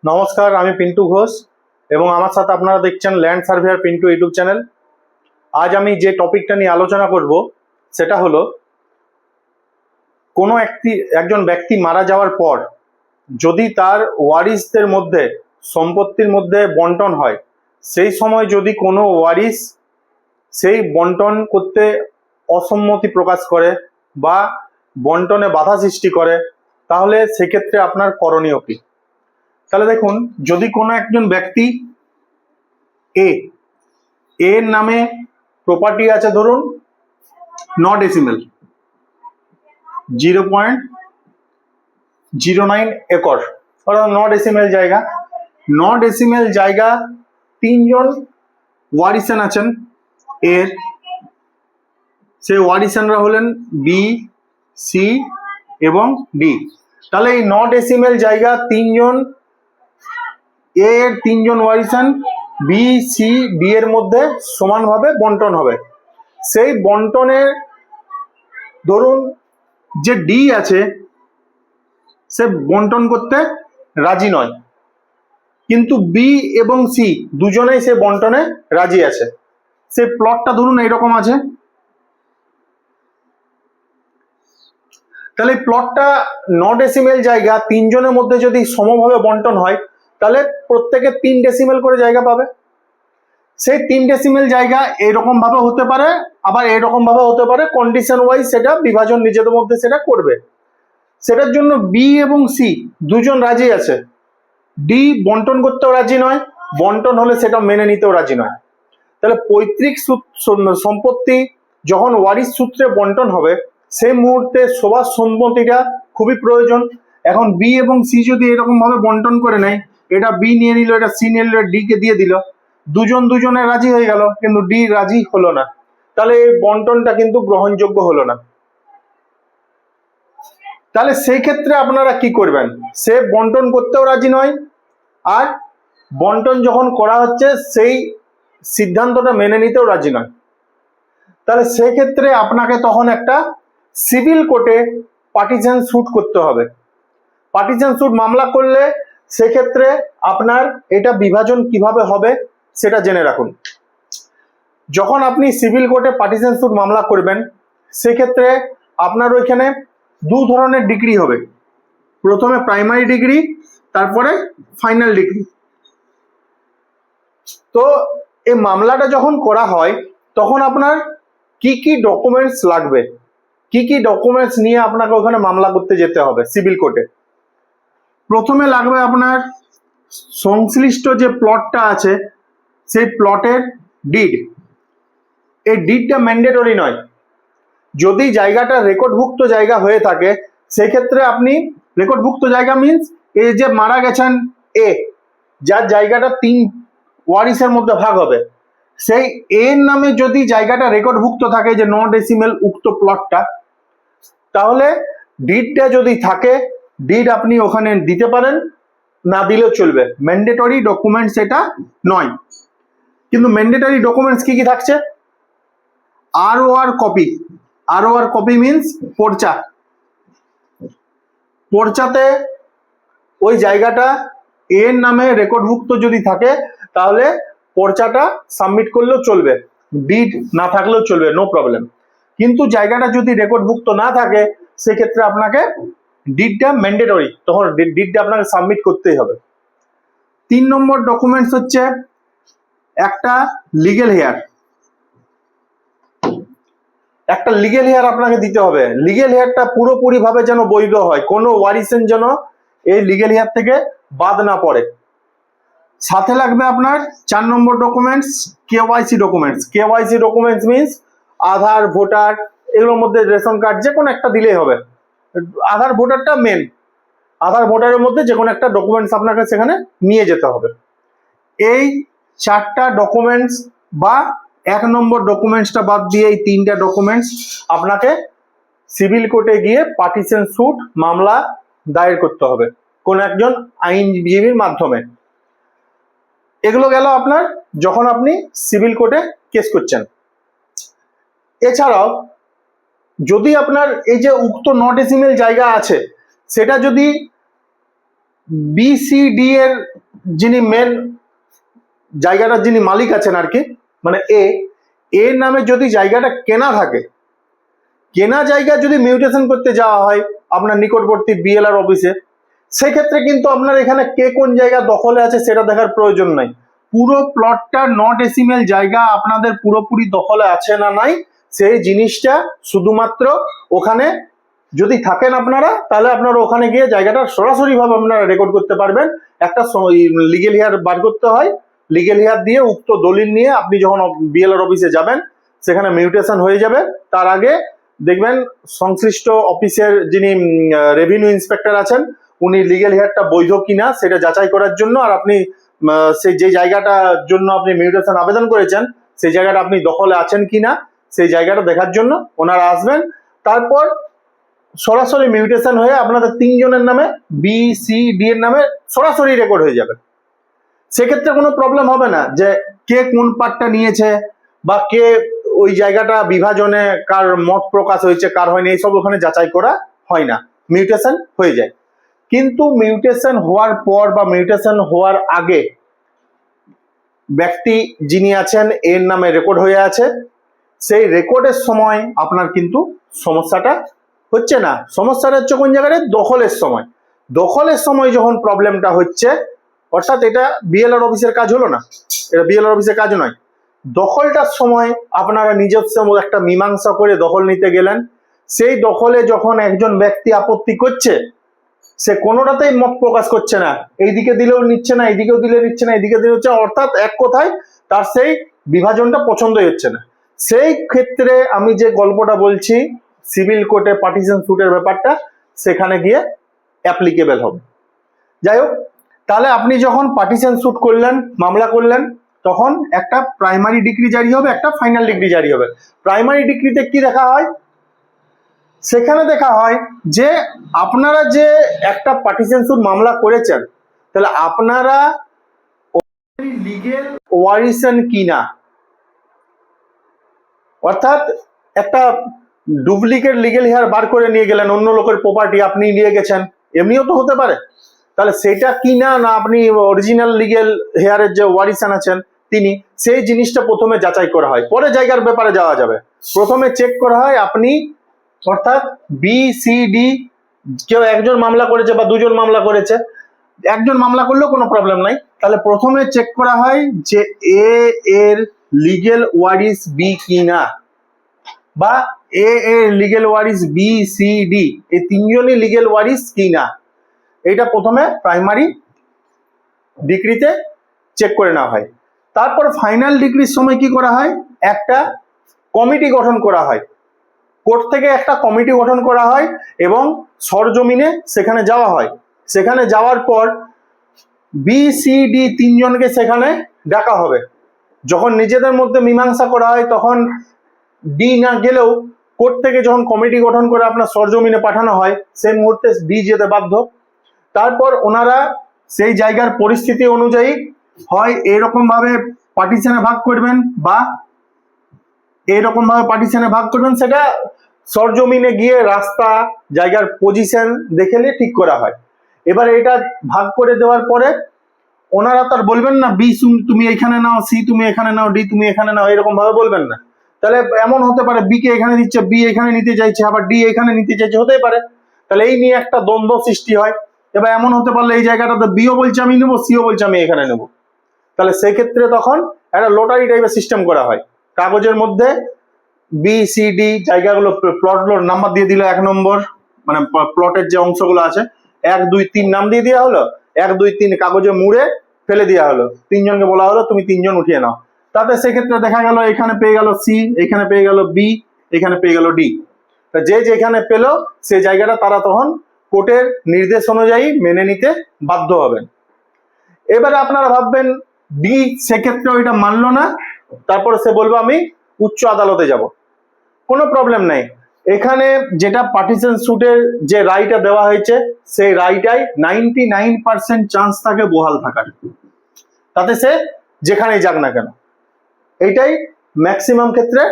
নমস্কার, আমি পিন্টু ঘোষ এবং আমার সাথে আপনারা দেখছেন land surveyor Pintu YouTube channel. আজ আমি যে টপিকটা নিয়ে আলোচনা করব সেটা হলো কোনো একজন ব্যক্তি মারা যাওয়ার পর যদি তার ওয়ারিসদের মধ্যে সম্পত্তির মধ্যে বন্টন হয়, সেই সময় যদি কোনো ওয়ারিস সেই বন্টন করতে অসম্মতি প্রকাশ করে বা বন্টনে বাধা সৃষ্টি করে, তাহলে সেক্ষেত্রে আপনার করণীয় কি? তাহলে দেখুন, যদি কোনো একজন ব্যক্তি এর নামে প্রপার্টি আছে, ধরুন 9 ডেসিমেল 0.09 একর, অর্থাৎ 9 ডেসিমেল জায়গা। 9 ডেসিমেল জায়গা, তিনজন ওয়ারিসান আছেন এর, সেই ওয়ারিসানরা হলেন বি, সি এবং ডি। তাহলে এই 9 ডেসিমেল জায়গা তিনজন এর তিনজন ওয়ারিসান বি, সি, ডি এর মধ্যে সমানভাবে বন্টন হবে। সেই বন্টনের ধরুন যে ডি আছে সে বন্টন করতে রাজি নয়, কিন্তু বি এবং সি দুজনেই সে বন্টনে রাজি আছে। সেই প্লটটা ধরুন এইরকম আছে। তাহলে প্লটটা 9 ডেসিমেল জায়গা তিনজনের মধ্যে যদি সমভাবে বন্টন হয়, তাহলে প্রত্যেকে 3 ডেসিমেল করে জায়গা পাবে। সেই 3 ডেসিমেল জায়গা এরকম ভাবে হতে পারে, আবার এরকম ভাবে হতে পারে, কন্ডিশন ওয়াইজ সেটা বিভাজন নিজেদের মধ্যে সেটা করবে। সেটার জন্য বি এবং সি দুজন রাজি আছে, ডি বন্টন করতেও রাজি নয়, বন্টন হলে সেটা মেনে নিতেও রাজি নয়। তাহলে পৈতৃক সম্পত্তি যখন ওয়ারিশ সূত্রে বন্টন হবে, সেই মুহূর্তে সবার সম্মতিটা খুবই প্রয়োজন। এখন বি এবং সি যদি এরকম ভাবে বন্টন করে নেয়, এটা বি নিয়ে নিল, এটা সি নিয়ে নিল, ডি কে দিয়ে দিল, দুজনে রাজি হয়ে গেল, কিন্তু ডি রাজি হলো না, তাহলে এই বন্টনটা কিন্তু গ্রহণযোগ্য হলো না। তাহলে সেই ক্ষেত্রে আপনারা কি করবেন? সে বন্টন করতেও রাজি নয়, আর বন্টন যখন করা হচ্ছে সেই সিদ্ধান্তটা মেনে নিতেও রাজি নয়। তাহলে সেক্ষেত্রে আপনাকে তখন একটা সিভিল কোর্টে পার্টিশন স্যুট করতে হবে। পার্টিশন স্যুট মামলা করলে সেক্ষেত্রে আপনার এটা বিভাজন কিভাবে হবে সেটা জেনে রাখুন। যখন আপনি সিভিল কোর্টে পার্টিশন স্যুট মামলা করবেন, সেক্ষেত্রে আপনার ওইখানে দু ধরনের ডিগ্রি হবে, প্রথমে প্রাইমারি ডিগ্রি, তারপরে ফাইনাল ডিগ্রি। তো এই মামলাটা যখন করা হয় তখন আপনার কি কি ডকুমেন্টস লাগবে, কি কি ডকুমেন্টস নিয়ে আপনাকে ওখানে মামলা করতে যেতে হবে সিভিল কোর্টে? প্রথমে লাগবে আপনার সংশ্লিষ্ট যে প্লটটা আছে সেই প্লটের ডিড। এই ডিডটা ম্যান্ডেটরি নয়। যদি জায়গাটা রেকর্ডভুক্ত জায়গা হয়ে থাকে, সেক্ষেত্রে আপনি রেকর্ডভুক্ত জায়গা মিনস এই যে মারা গেছেন এ, যার জায়গাটা 3 ওয়ারিসের মধ্যে ভাগ হবে, সেই এর নামে যদি জায়গাটা রেকর্ডভুক্ত থাকে যে 9 ডেসিমেল উক্ত প্লটটা, তাহলে ডিডটা যদি থাকে, ডিড আপনি ওখানে দিতে পারেন, না দিলেও চলবে, ম্যান্ডেটরি ডকুমেন্টস এটা নয়। কিন্তু ম্যান্ডেটরি ডকুমেন্টস কি কি থাকছে? ROR copy. ROR copy means পর্চা। পর্চাতে ওই জায়গাটা এর নামে রেকর্ডভুক্ত যদি থাকে, তাহলে পর্চাটা সাবমিট করলেও চলবে, ডিড না থাকলেও চলবে, নো প্রবলেম। কিন্তু জায়গাটা যদি রেকর্ডভুক্ত না থাকে, সেক্ষেত্রে আপনাকে ডিডটা ম্যান্ডেটরি, তখন ডিডটা আপনাকে সাবমিট করতেই হবে। 3 নম্বর ডকুমেন্টস হচ্ছে একটা লিগেল হেয়ার। একটা লিগেল হেয়ার আপনাকে দিতে হবে। লিগেল হেয়ারটা পুরোপুরি ভাবে যেন বৈধ হয়, কোনো ওয়ারিসেন যেন এই লিগেল হেয়ার থেকে বাদ না পড়ে। সাথে লাগবে আপনার 4 number documents KYC documents. KYC documents means Aadhaar, voter, এগুলোর মধ্যে রেশন কার্ড যে কোনো একটা দিলেই হবে। আধার ভোটারটা মেন, আধার ভোটারের মধ্যে যে কোনো একটা ডকুমেন্টস আপনাকে সেখানে নিয়ে যেতে হবে। এই 4টা ডকুমেন্টস বা 1 নম্বর ডকুমেন্টসটা বাদ দিয়ে এই 3টা ডকুমেন্টস আপনাকে সিভিল কোর্টে গিয়ে পার্টিশন স্যুট মামলা দায়ের করতে হবে কোন একজন আইনজীবীর মাধ্যমে। এগুলো গেল আপনার যখন আপনি সিভিল কোর্টে কেস করছেন। এছাড়াও যদি আপনার এই যে উক্ত 9 ডেসিমেল জায়গা আছে, সেটা যদি BCD এর যিনি মেন জায়গাটার যিনি মালিক আছেন আর কি, মানে এর নামে যদি জায়গাটা কেনা থাকে, কেনা জায়গা যদি মিউটেশন করতে যাওয়া হয় আপনার নিকটবর্তী BLR অফিসে, সেক্ষেত্রে কিন্তু আপনার এখানে কে কোন জায়গা দখলে আছে সেটা দেখার প্রয়োজন নাই। পুরো প্লটটা 9 ডেসিমেল জায়গা আপনাদের পুরোপুরি দখলে আছে না নাই সেই জিনিসটা শুধুমাত্র ওখানে যদি থাকেন আপনারা, তাহলে আপনারা ওখানে গিয়ে জায়গাটা সরাসরি ভাবে আপনারা রেকর্ড করতে পারবেন। একটা লিগেল হেয়ার বার করতে হয়, লিগেল হেয়ার দিয়ে উক্ত দলিল নিয়ে আপনি যখন BLR অফিসে যাবেন সেখানে মিউটেশন হয়ে যাবে। তার আগে দেখবেন সংশ্লিষ্ট অফিসের যিনি রেভিনিউ ইন্সপেক্টর আছেন উনি লিগেল হেয়ারটা বৈধ কিনা সেটা যাচাই করার জন্য, আর আপনি সেই যে জায়গাটার জন্য আপনি মিউটেশন আবেদন করেছেন সেই জায়গাটা আপনি দখলে আছেন কিনা সেই জায়গাটা দেখার জন্য ওনারা আসবেন। তারপর সরাসরি মিউটেশন হয়ে আপনাদের 3 জনের নামে BCD এর নামে সরাসরি রেকর্ড হয়ে যাবে। সেক্ষেত্রে কোনো প্রবলেম হবে না যে কে কোন পার্টটা নিয়েছে বা কে ওই জায়গাটা বিভাজনে কার মত প্রকাশ হয়েছে কার হয়নি, এইসব ওখানে যাচাই করা হয় না, মিউটেশন হয়ে যায়। কিন্তু মিউটেশন হওয়ার পর বা মিউটেশন হওয়ার আগে ব্যক্তি যিনি আছেন এর নামে রেকর্ড হয়ে আছে, সেই রেকর্ডের সময় আপনার কিন্তু সমস্যাটা হচ্ছে না। সমস্যাটা হচ্ছে কোন জায়গায়? দখলের সময়। দখলের সময় যখন প্রবলেমটা হচ্ছে, অর্থাৎ এটা BLR অফিসের কাজ হলো না, এটা BLR অফিসের কাজ নয়। দখলটার সময় আপনারা নিজস্ব একটা মীমাংসা করে দখল নিতে গেলেন, সেই দখলে যখন একজন ব্যক্তি আপত্তি করছে সে কোনোটাতেই মত প্রকাশ করছে না, এইদিকে দিলেও নিচ্ছে না, এইদিকেও দিলে নিচ্ছে না, এইদিকে দিলে হচ্ছে, অর্থাৎ এক কথায় তার সেই বিভাজনটা পছন্দই হচ্ছে না। সেই ক্ষেত্রে আমি যে গল্পটা বলছি সিভিল কোর্টে পার্টিশন স্যুটের ব্যাপারটা, সেখানে গিয়ে অ্যাপ্লিকেবল হবে। যাই হোক, তাহলে আপনি যখন পার্টিশন স্যুট করলেন, মামলা করলেন, তখন একটা প্রাইমারি ডিগ্রি জারি হবে, একটা ফাইনাল ডিগ্রি জারি হবে। প্রাইমারি ডিগ্রিতে কি দেখা হয়? সেখানে দেখা হয় যে আপনারা যে একটা পার্টিশন স্যুট মামলা করেছেন, তাহলে আপনারা লিগেল ওয়ারিশন কিনা, অর্থাৎ একটা ডুপ্লিকেট লিগেল হেয়ার বার করে নিয়ে গেলেন, অন্য লোকের প্রপার্টি আপনি নিয়ে গেছেন, এমনিও তো হতে পারে, তাহলে সেটা কিনা না আপনি অরিজিনাল লিগেল হেয়ারের যে ওয়ারিশন আছেন তিনি, সেই জিনিসটা প্রথমে যাচাই করা হয়, পরে জায়গার ব্যাপারে যাওয়া যাবে। প্রথমে চেক করা হয় আপনি, অর্থাৎ BCD কেউ একজন মামলা করেছে বা দুজন মামলা করেছে, একজন মামলা করলেও কোনো প্রবলেম নাই, তাহলে প্রথমে চেক করা হয় যে এর লিগেল ওয়ারিশ বি কিনা, বা এর লিগেল ওয়ারিশ BCD, এই তিনজনই লিগেল ওয়ারিশ কিনা, এইটা প্রথমে প্রাইমারি ডিগ্রিতে চেক করে নেওয়া হয়। তারপর ফাইনাল ডিগ্রির সময় কি করা হয়? একটা কমিটি গঠন করা হয়, কোর্ট থেকে একটা কমিটি গঠন করা হয় এবং সরজমিনে সেখানে যাওয়া হয়। সেখানে যাওয়ার পর BCD তিনজনকে সেখানে ডাকা হবে। যখন নিজেদের মধ্যে মীমাংসা করা হয় তখন D না গেলেও কোর্ট থেকে যখন কমিটি গঠন করে আপনার সরজমিনে পাঠানো হয়, সেই মুহূর্তে D যেতে বাধ্য। তারপর ওনারা সেই জায়গার পরিস্থিতি অনুযায়ী হয় এরকম ভাবে পার্টিশনে ভাগ করবেন বা এরকম ভাবে পার্টিশনে ভাগ করবেন, সেটা সরজমিনে গিয়ে রাস্তা জায়গার পজিশন দেখে নিয়ে ঠিক করা হয়। এবার এটা ভাগ করে দেওয়ার পরে ওনারা তার বলবেন না B তুমি এখানে নাও, C তুমি এখানে নাও, D তুমি এখানে নাও, এরকম ভাবে বলবেন না। তাহলে এমন হতে পারে B কে এখানে দিচ্ছে, B এখানে নিতে চাইছে, আবার D এখানে নিতে চাইছে, হতেই পারে। তাহলে এই নিয়ে একটা দ্বন্দ্ব সৃষ্টি হয়। এবার এমন হতে পারলে এই জায়গাটাতে B ও বলছে আমি নেবো, C ও বলছে আমি এখানে নেবো, তাহলে সেক্ষেত্রে তখন একটা লটারি টাইপের সিস্টেম করা হয়। কাগজের মধ্যে BCD জায়গাগুলো প্লটগুলোর নাম্বার দিয়ে দিল, 1 নম্বর মানে প্লটের যে অংশগুলো আছে 1 2 3 নাম দিয়ে দেওয়া হলো, 1 2 3 কাগজে মুড়ে ফেলে দেওয়া হলো, তিনজনকে বলা হলো তুমি তিনজন উঠিয়ে নাও। তাতে সেক্ষেত্রে দেখা গেল এখানে পেয়ে গেল C, এখানে পেয়ে গেল B, এখানে পেয়ে গেল D। যে যেখানে পেল সেই জায়গাটা তারা তখন কোর্টের নির্দেশ অনুযায়ী মেনে নিতে বাধ্য হবেন। এবারে আপনারা ভাববেন D সেক্ষেত্রে ওইটা মানলো না, তারপরে সে বলবো আমি উচ্চ আদালতে যাব, কোনো প্রবলেম নাই। এখানে যেটা পার্টিশন স্যুটের যে রায়টা দেওয়া হয়েছে সেই রায়টাই 99% চান্স থাকে বহাল থাকার, তাতে সে যেখানেই যাক না কেন, এইটাই ম্যাক্সিমাম ক্ষেত্রে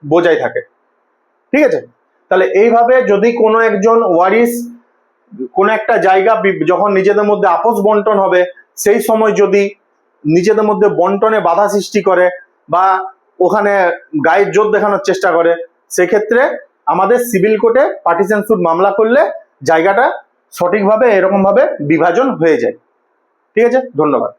বোঝাই থাকে। ঠিক আছে, তাহলে এইভাবে যদি কোনো একজন ওয়ারিশ কোন একটা জায়গা যখন নিজেদের মধ্যে আপোষ বন্টন হবে, সেই সময় যদি নিজেদের মধ্যে বন্টনে বাধা সৃষ্টি করে বা ওখানে গায়ের জোর দেখানোর চেষ্টা করে, সেক্ষেত্রে আমাদের সিভিল কোর্টে পার্টিশন স্যুট মামলা করলে জায়গাটা সঠিকভাবে এরকম ভাবে বিভাজন হয়ে যায়। ঠিক আছে, ধন্যবাদ।